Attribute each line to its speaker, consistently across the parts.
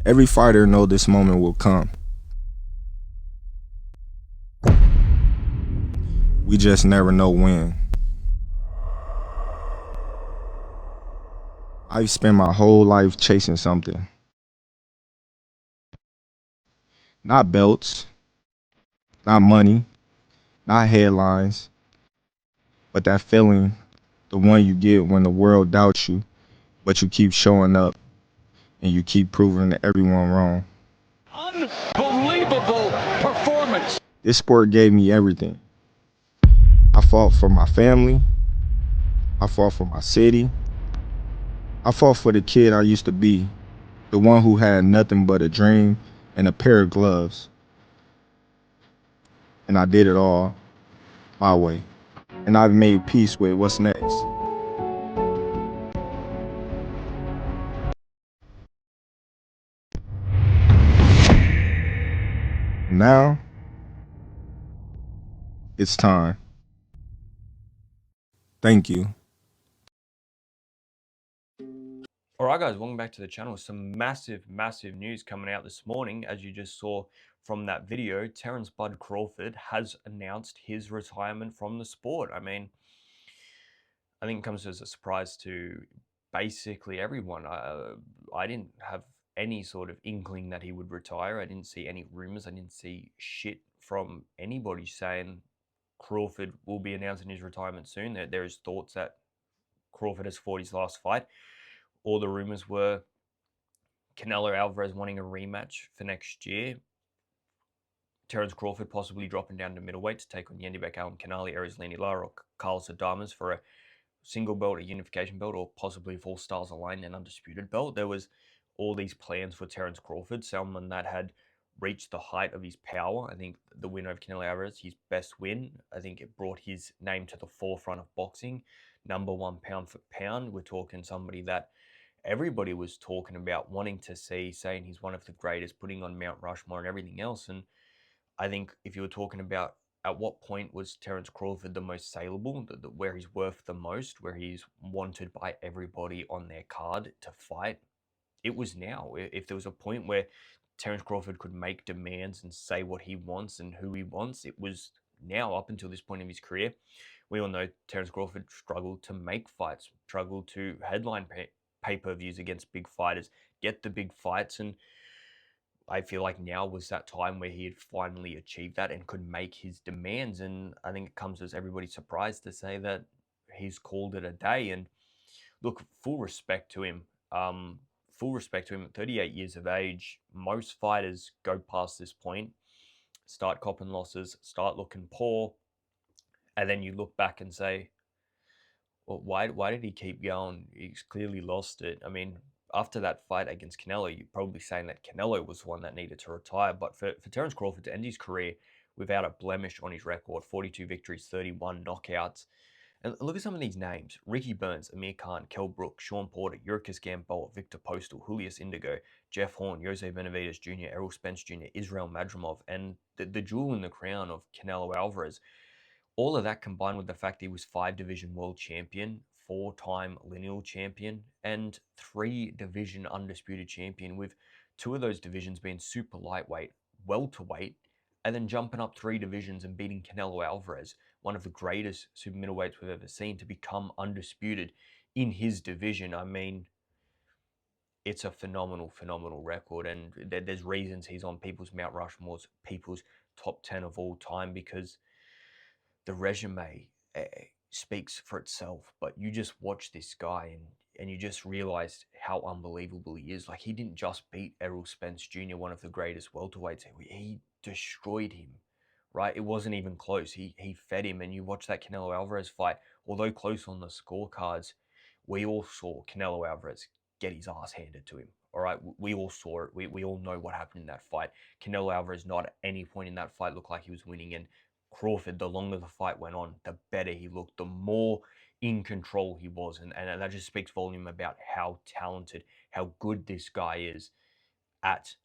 Speaker 1: Every fighter know this moment will come. We just never know when. I've spent my whole life chasing something. Not belts, not money, not headlines, but that feeling, the one you get when the world doubts you, but you keep showing up and you keep proving everyone wrong.
Speaker 2: Unbelievable performance.
Speaker 1: This sport gave me everything. I fought for my family. I fought for my city. I fought for the kid I used to be, the one who had nothing but a dream and a pair of gloves. And I did it all my way. And I've made peace with what's next. Now, it's time. Thank you.
Speaker 3: Alright guys, welcome back to the channel. Some massive news coming out this morning. As you just saw from that video, Terence Bud Crawford has announced his retirement from the sport. I mean, I think it comes as a surprise to basically everyone. I didn't have any sort of inkling that he would retire. I didn't see any rumors. I didn't see shit from anybody saying Crawford will be announcing his retirement soon. There is thoughts that Crawford has fought his last fight. All the rumors were Canelo Alvarez wanting a rematch for next year. Terence Crawford possibly dropping down to middleweight to take on Yendi Beckham, Canali, Arislani Lara, or Carlos Adames for a single belt, a unification belt, or possibly if all stars align, an undisputed belt. There was all these plans for Terence Crawford, someone that had reached the height of his power. I think the win over Canelo Alvarez, his best win, I think it brought his name to the forefront of boxing. #1 pound for pound. We're talking somebody that everybody was talking about, wanting to see, saying he's one of the greatest, putting on Mount Rushmore and everything else. And I think if you were talking about at what point was Terence Crawford the most saleable, where he's worth the most, where he's wanted by everybody on their card to fight, it was now. If there was a point where Terence Crawford could make demands and say what he wants and who he wants, it was now. Up until this point in his career, we all know Terence Crawford struggled to make fights, struggled to headline pay-per-views against big fighters, get the big fights, and I feel like now was that time where he had finally achieved that and could make his demands. And I think it comes as everybody's surprised to say that he's called it a day. And look, full respect to him. Full respect to him at 38 years of age. Most fighters go past this point, start copping losses, start looking poor, and then you look back and say, well, why did he keep going? He's clearly lost it. I mean, after that fight against Canelo, you're probably saying that Canelo was the one that needed to retire. But for Terence Crawford to end his career without a blemish on his record, 42 victories, 31 knockouts. And look at some of these names: Ricky Burns, Amir Khan, Kell Brook, Sean Porter, Yurkus Gamboa, Victor Postal, Julius Indigo, Jeff Horn, Jose Benavidez Jr., Errol Spence Jr., Israel Madrimov, and the jewel in the crown of Canelo Alvarez. All of that combined with the fact he was 5-division world champion, 4-time lineal champion, and 3-division undisputed champion, with 2 of those divisions being super lightweight, welterweight, and then jumping up 3 divisions and beating Canelo Alvarez, one of the greatest super middleweights we've ever seen, to become undisputed in his division. I mean, it's a phenomenal record, and there's reasons he's on people's Mount Rushmores, people's top 10 of all time, because the resume speaks for itself. But you just watch this guy and you just realize how unbelievable he is. Like, he didn't just beat Errol Spence Jr., one of the greatest welterweights. He destroyed him, right? It wasn't even close. He fed him. And you watch that Canelo Alvarez fight, although close on the scorecards, we all saw Canelo Alvarez get his ass handed to him. All right, we all saw it. We all know what happened in that fight. Canelo Alvarez not at any point in that fight looked like he was winning, and Crawford, the longer the fight went on, the better he looked, the more in control he was. And that just speaks volume about how talented, how good this guy is at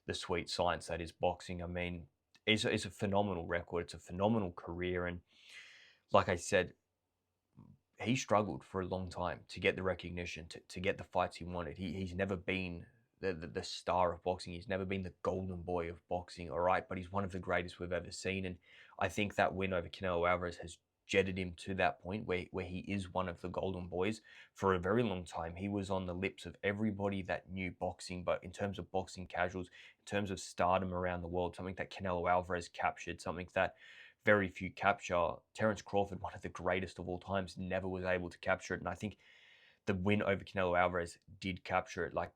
Speaker 3: the sweet science that is boxing. I mean, it's a phenomenal record. It's a phenomenal career. And like I said, he struggled for a long time to get the recognition, to get the fights he wanted. He's never been the star of boxing. He's never been the golden boy of boxing, all right, but he's one of the greatest we've ever seen. And I think that win over Canelo Alvarez has jetted him to that point where he is one of the golden boys. For a very long time, he was on the lips of everybody that knew boxing, but in terms of boxing casuals, in terms of stardom around the world, something that Canelo Alvarez captured, something that very few capture. Terence Crawford, one of the greatest of all times, never was able to capture it. And I think the win over Canelo Alvarez did capture it. Like,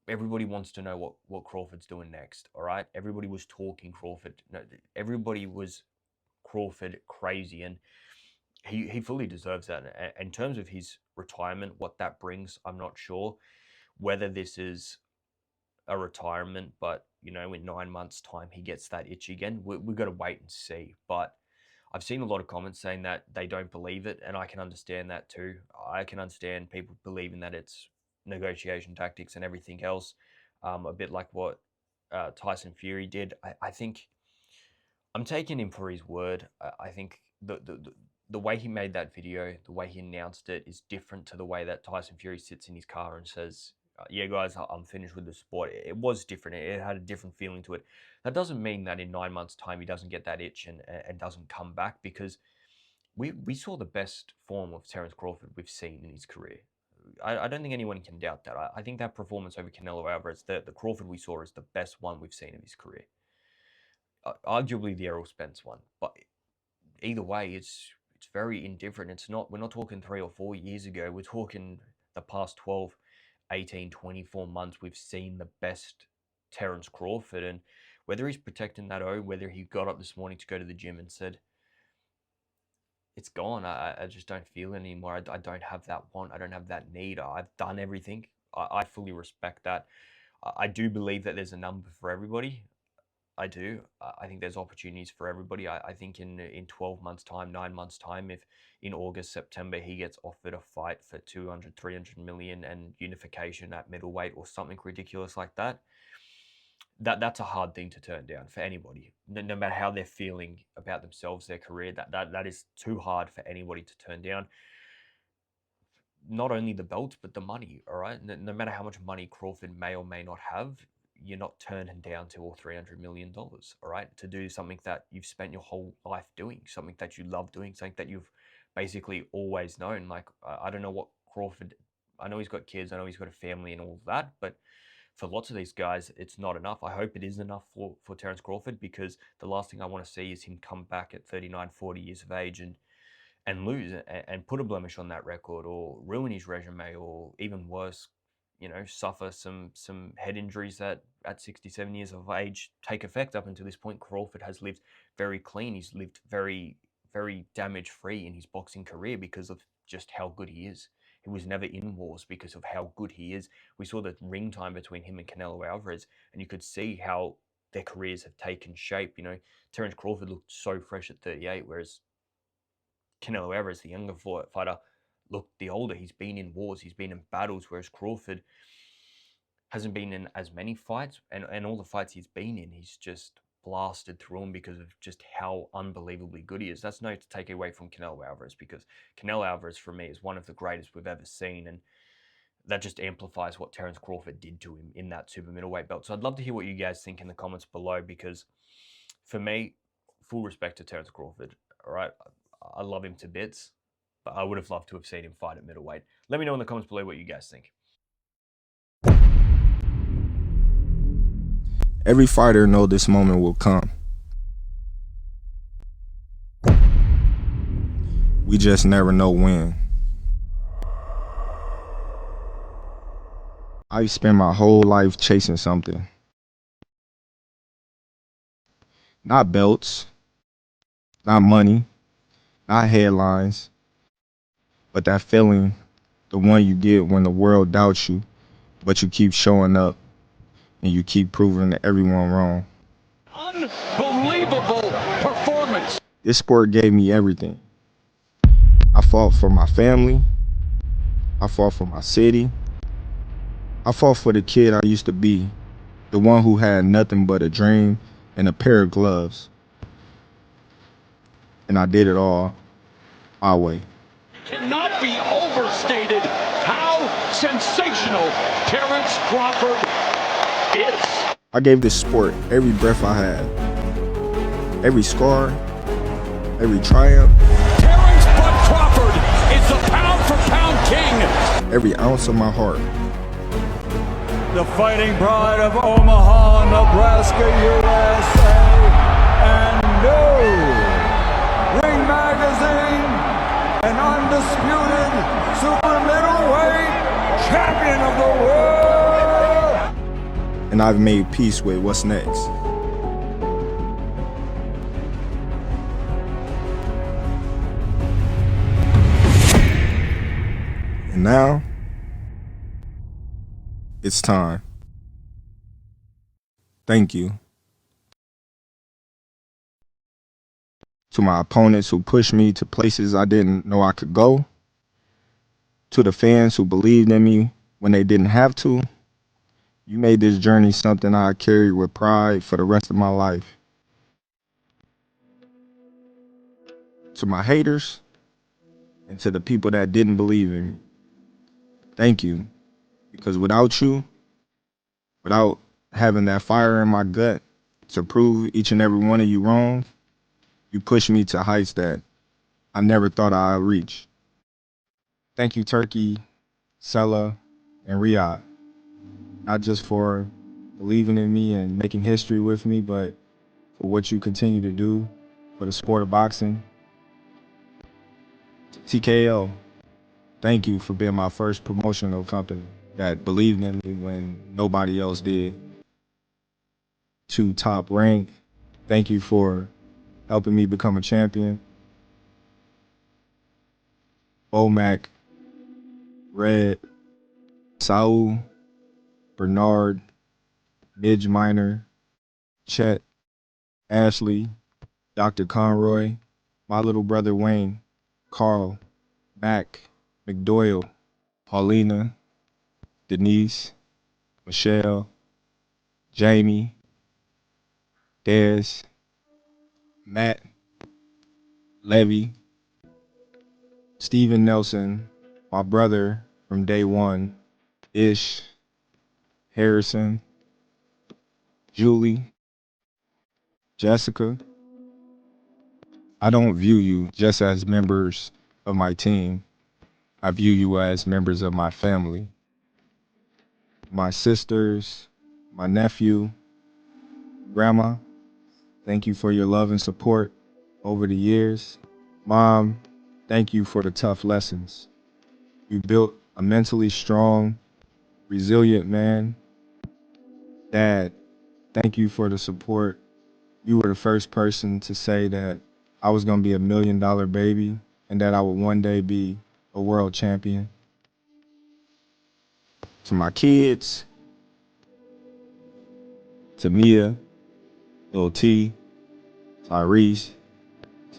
Speaker 3: everybody wants to know what Crawford's doing next, all right? Everybody was talking Crawford. No, everybody was Crawford crazy, and he fully deserves that. In terms of his retirement, what that brings, I'm not sure whether this is a retirement, but in 9 months' time he gets that itch again. We've got to wait and see. But I've seen a lot of comments saying that they don't believe it, and I can understand that too. I can understand people believing that it's negotiation tactics and everything else, a bit like what Tyson Fury did. I think I'm taking him for his word. I think the way he made that video, the way he announced it, is different to the way that Tyson Fury sits in his car and says, "Yeah, guys, I'm finished with the sport." It was different. It had a different feeling to it. That doesn't mean that in 9 months' time he doesn't get that itch and doesn't come back, because we saw the best form of Terence Crawford we've seen in his career. I don't think anyone can doubt that. I think that performance over Canelo Alvarez, the Crawford we saw, is the best one we've seen in his career. Arguably the Errol Spence one, but either way, it's very indifferent. We're not talking 3 or 4 years ago. We're talking the past 12, 18, 24 months. We've seen the best Terence Crawford, and whether he's protecting that O, whether he got up this morning to go to the gym and said, it's gone. I just don't feel it anymore. I don't have that want. I don't have that need. I've done everything. I fully respect that. I do believe that there's a number for everybody. I do. I think there's opportunities for everybody. I think in 12 months' time, 9 months' time, if in August, September, he gets offered a fight for 200, 300 million and unification at middleweight or something ridiculous like that, that's a hard thing to turn down for anybody. No matter how they're feeling about themselves, their career, that is too hard for anybody to turn down. Not only the belts, but the money, all right? No matter how much money Crawford may or may not have, you're not turning down $200 or $300 million, all right? To do something that you've spent your whole life doing, something that you love doing, something that you've basically always known. Like, I don't know what Crawford, I know he's got kids, I know he's got a family and all of that, but for lots of these guys, it's not enough. I hope it is enough for Terence Crawford, because the last thing I want to see is him come back at 39, 40 years of age and lose and put a blemish on that record, or ruin his resume, or even worse, suffer some head injuries that at 67 years of age take effect. Up until this point, Crawford has lived very clean. He's lived very, very damage free in his boxing career because of just how good he is. He was never in wars because of how good he is. We saw the ring time between him and Canelo Alvarez, and you could see how their careers have taken shape. Terence Crawford looked so fresh at 38, whereas Canelo Alvarez, the younger fighter, looked the older. He's been in wars, he's been in battles, whereas Crawford hasn't been in as many fights, and all the fights he's been in, he's just blasted through them because of just how unbelievably good he is. That's no to take away from Canelo Alvarez, because Canelo Alvarez, for me, is one of the greatest we've ever seen, and that just amplifies what Terence Crawford did to him in that super middleweight belt. So I'd love to hear what you guys think in the comments below, because for me, full respect to Terence Crawford, all right? I love him to bits, but I would have loved to have seen him fight at middleweight. Let me know in the comments below what you guys think.
Speaker 1: Every fighter know this moment will come. We just never know when. I spent my whole life chasing something. Not belts, not money, not headlines, but that feeling, the one you get when the world doubts you, but you keep showing up and you keep proving everyone wrong.
Speaker 2: Unbelievable performance.
Speaker 1: This sport gave me everything. I fought for my family. I fought for my city. I fought for the kid I used to be, the one who had nothing but a dream and a pair of gloves. And I did it all my way.
Speaker 2: Cannot be overstated how sensational Terence Crawford is.
Speaker 1: I gave this sport every breath I had, every scar, every triumph,
Speaker 2: Terence Bud Crawford is the pound-for-pound king.
Speaker 1: every ounce of my heart.
Speaker 4: The fighting pride of Omaha, Nebraska, USA, and new Ring Magazine, an undisputed super middleweight champion of the world.
Speaker 1: And I've made peace with what's next. And now, it's time. Thank you. To my opponents who pushed me to places I didn't know I could go. To the fans who believed in me when they didn't have to. You made this journey something I carry with pride for the rest of my life. To my haters and to the people that didn't believe in me. Thank you. Because without you, without having that fire in my gut to prove each and every one of you wrong, you pushed me to heights that I never thought I'd reach. Thank you, Turkey, Sella, and Riyadh. Not just for believing in me and making history with me, but for what you continue to do for the sport of boxing. TKO, thank you for being my first promotional company that believed in me when nobody else did. To Top Rank, thank you for helping me become a champion. Bomac, Red, Saul, Bernard, Midge Minor, Chet, Ashley, Dr. Conroy, my little brother Wayne, Carl, Mac, McDoyle, Paulina, Denise, Michelle, Jamie, Dez, Matt, Levy, Steven Nelson, my brother from day one, Ish, Harrison, Julie, Jessica. I don't view you just as members of my team. I view you as members of my family. My sisters, my nephew, grandma, thank you for your love and support over the years. Mom, thank you for the tough lessons. You built a mentally strong, resilient man. Dad, thank you for the support. You were the first person to say that I was going to be $1 million baby and that I would one day be a world champion. To my kids, to Mia, Lil T, Tyrese,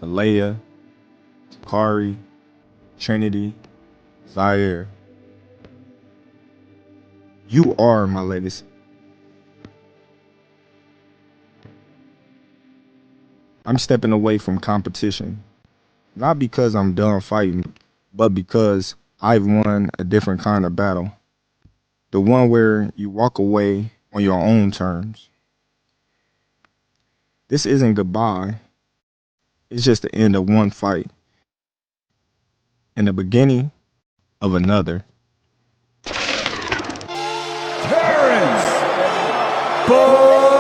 Speaker 1: to Leia, to Kari, Trinity, Zaire. You are my legacy. I'm stepping away from competition, not because I'm done fighting, but because I've won a different kind of battle. The one where you walk away on your own terms. This isn't goodbye. It's just the end of one fight and the beginning of another.
Speaker 4: Terence Bud